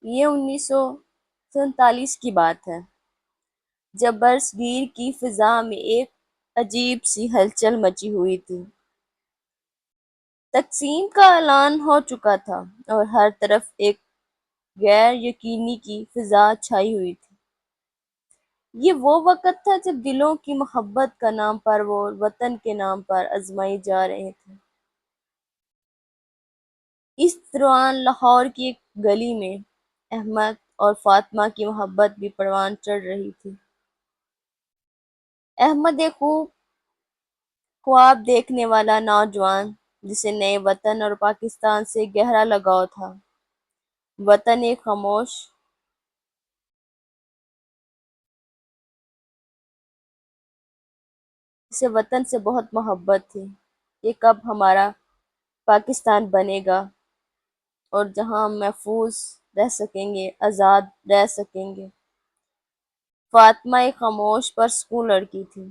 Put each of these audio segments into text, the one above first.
یہ 1947 کی بات ہے، جب برصغیر کی فضا میں ایک عجیب سی ہلچل مچی ہوئی تھی۔ تقسیم کا اعلان ہو چکا تھا اور ہر طرف ایک غیر یقینی کی فضا چھائی ہوئی تھی۔ یہ وہ وقت تھا جب دلوں کی محبت کا نام پرور وطن کے نام پر آزمائے جا رہے تھے۔ اس دوران لاہور کی ایک گلی میں احمد اور فاطمہ کی محبت بھی پروان چڑھ رہی تھی۔ احمد ایک خوب خواب دیکھنے والا نوجوان جسے نئے وطن اور پاکستان سے گہرا لگاؤ تھا۔ وطن ایک خاموش اسے وطن سے بہت محبت تھی کہ کب ہمارا پاکستان بنے گا اور جہاں ہم محفوظ رہ سکیں گے، آزاد رہ سکیں گے۔ فاطمہ ایک خاموش پرسکون لڑکی تھی،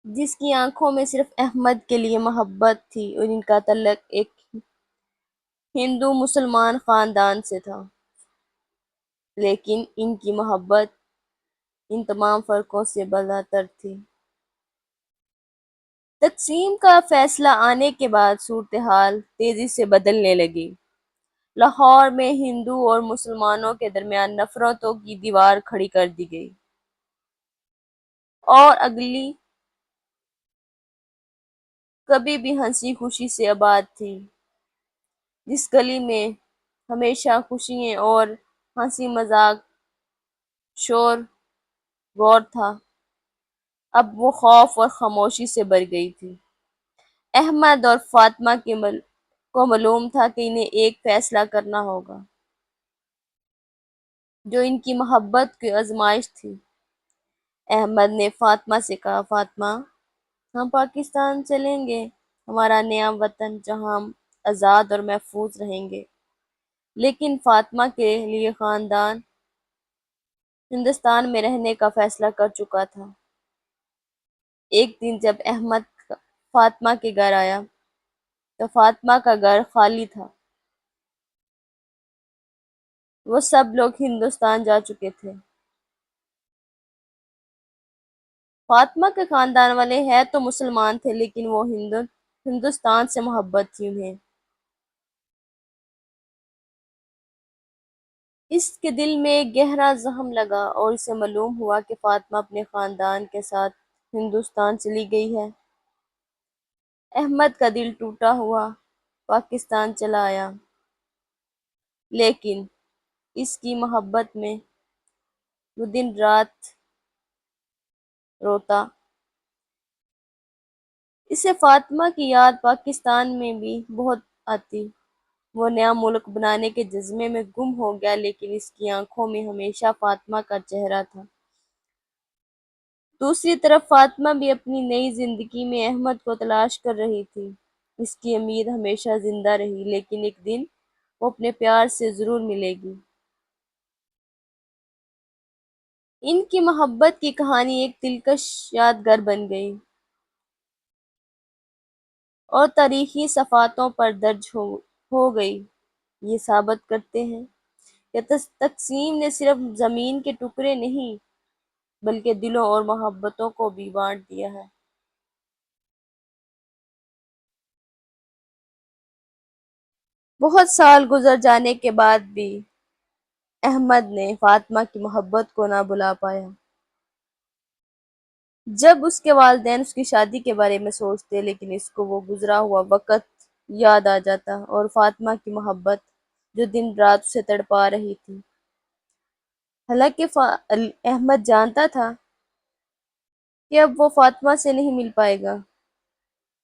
جس کی آنکھوں میں صرف احمد کے لیے محبت تھی اور ان کا تعلق ایک ہندو مسلمان خاندان سے تھا، لیکن ان کی محبت ان تمام فرقوں سے بالاتر تھی۔ تقسیم کا فیصلہ آنے کے بعد صورتحال تیزی سے بدلنے لگی۔ لاہور میں ہندو اور مسلمانوں کے درمیان نفرتوں کی دیوار کھڑی کر دی گئی، اور اگلی کبھی بھی ہنسی خوشی سے آباد تھی۔ جس گلی میں ہمیشہ خوشیاں اور ہنسی مذاق شور غور تھا، اب وہ خوف اور خاموشی سے بھر گئی تھی۔ احمد اور فاطمہ کو معلوم تھا کہ انہیں ایک فیصلہ کرنا ہوگا جو ان کی محبت کی آزمائش تھی۔ احمد نے فاطمہ سے کہا، فاطمہ، ہم پاکستان چلیں گے، ہمارا نیا وطن جہاں ہم آزاد اور محفوظ رہیں گے۔ لیکن فاطمہ کے لیے خاندان ہندوستان میں رہنے کا فیصلہ کر چکا تھا۔ ایک دن جب احمد فاطمہ کے گھر آیا تو فاطمہ کا گھر خالی تھا۔ وہ سب لوگ ہندوستان جا چکے تھے۔ فاطمہ کے خاندان والے ہیں تو مسلمان تھے، لیکن وہ ہندوستان سے محبت تھی انہیں۔ اس کے دل میں ایک گہرا زخم لگا اور اسے معلوم ہوا کہ فاطمہ اپنے خاندان کے ساتھ ہندوستان چلی گئی ہے۔ احمد کا دل ٹوٹا ہوا پاکستان چلا آیا، لیکن اس کی محبت میں وہ دن رات روتا۔ اسے فاطمہ کی یاد پاکستان میں بھی بہت آتی۔ وہ نیا ملک بنانے کے جذبے میں گم ہو گیا، لیکن اس کی آنکھوں میں ہمیشہ فاطمہ کا چہرہ تھا۔ دوسری طرف فاطمہ بھی اپنی نئی زندگی میں احمد کو تلاش کر رہی تھی۔ اس کی امید ہمیشہ زندہ رہی، لیکن ایک دن وہ اپنے پیار سے ضرور ملے گی۔ ان کی محبت کی کہانی ایک دلکش یادگار بن گئی اور تاریخی صفحاتوں پر درج ہو گئی۔ یہ ثابت کرتے ہیں کہ تقسیم نے صرف زمین کے ٹکڑے نہیں بلکہ دلوں اور محبتوں کو بھی بانٹ دیا ہے۔ بہت سال گزر جانے کے بعد بھی احمد نے فاطمہ کی محبت کو نہ بھلا پایا۔ جب اس کے والدین اس کی شادی کے بارے میں سوچتے، لیکن اس کو وہ گزرا ہوا وقت یاد آ جاتا اور فاطمہ کی محبت جو دن رات اسے تڑپا رہی تھی۔ حالانکہ احمد جانتا تھا کہ اب وہ فاطمہ سے نہیں مل پائے گا،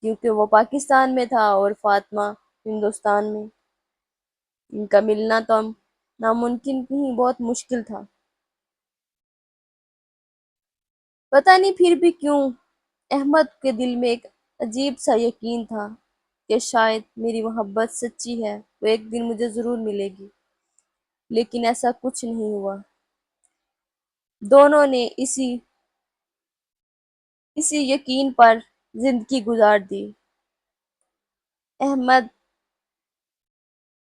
کیونکہ وہ پاکستان میں تھا اور فاطمہ ہندوستان میں۔ ان کا ملنا تو ناممکن نہیں، بہت مشکل تھا۔ پتہ نہیں پھر بھی کیوں احمد کے دل میں ایک عجیب سا یقین تھا کہ شاید میری محبت سچی ہے، وہ ایک دن مجھے ضرور ملے گی۔ لیکن ایسا کچھ نہیں ہوا۔ دونوں نے اسی یقین پر زندگی گزار دی۔ احمد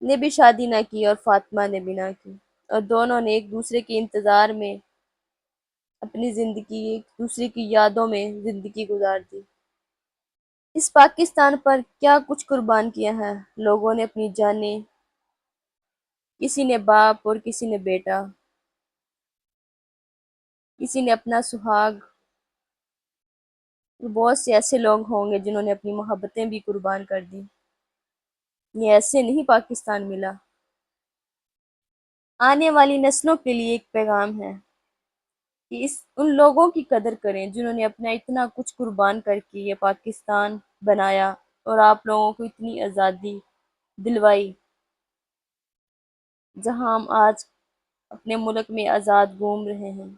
نے بھی شادی نہ کی اور فاطمہ نے بھی نہ کی، اور دونوں نے ایک دوسرے کے انتظار میں اپنی زندگی، ایک دوسرے کی یادوں میں زندگی گزار دی۔ اس پاکستان پر کیا کچھ قربان کیا ہے لوگوں نے، اپنی جانیں، کسی نے باپ اور کسی نے بیٹا، کسی نے اپنا سہاگ، بہت سے ایسے لوگ ہوں گے جنہوں نے اپنی محبتیں بھی قربان کر دیں۔ یہ ایسے نہیں پاکستان ملا۔ آنے والی نسلوں کے لیے ایک پیغام ہے کہ ان لوگوں کی قدر کریں جنہوں نے اپنا اتنا کچھ قربان کر کے یہ پاکستان بنایا اور آپ لوگوں کو اتنی آزادی دلوائی، جہاں ہم آج اپنے ملک میں آزاد گھوم رہے ہیں۔